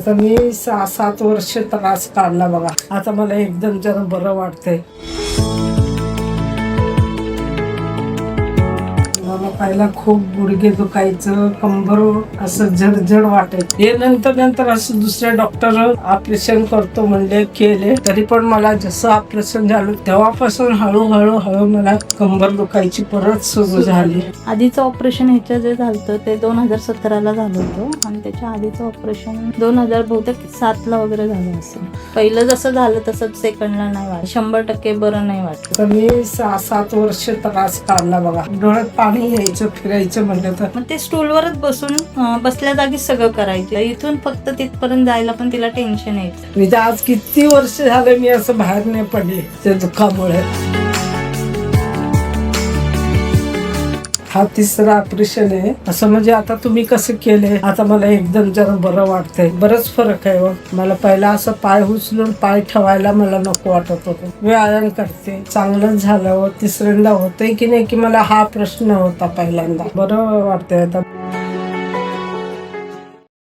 आता मी 6-7 वर्ष त्रास काढला बघा. आता मला एकदम जरा बरं वाटतंय. मला पहिला खूप गुडघे दुखायचं, कंबर असं जडजड वाटायचं. हे नंतर असं दुसऱ्या डॉक्टर ऑपरेशन करतो म्हणले, केले. तरी पण मला जसं ऑपरेशन झालं तेव्हापासून हळूहळू मला कंबर दुखायची परत सुरू झाली. आधीचं ऑपरेशन ह्याच्या जे झालं ते 2017ला झालं होतं आणि त्याच्या आधीचं ऑपरेशन 2007ला वगैरे झालं असेल. पहिलं जसं झालं तसं सेकंडला नाही वाटत, 100% बरं नाही वाटत. तर मी 6-7 वर्ष त्रास काढला बघा. डोळ्यात पाणी यायचं, फिरायचं म्हणलं तर. मग ते स्टूलवरच बसून बसल्या जागीच सगळं करायचं. इथून फक्त तिथपर्यंत जायला पण तिला टेन्शन यायचं. म्हणजे आज किती वर्ष झाले मी असं बाहेर नाही पडले त्या दुःखामुळे. हा 3रं ऑपरेशन आहे. असं म्हणजे आता तुम्ही कसं केले, आता मला एकदम जरा बरं वाटतंय. बरंच फरक आहे. मला पहिला असं पाय उचलून पाय ठेवायला मला नको वाटत होतं. व्यायाम करते, चांगलंच झालं. 3ऱ्यांदा होतंय की नाही की मला हा प्रश्न होता पहिल्यांदा. बरं वाटतंय आता.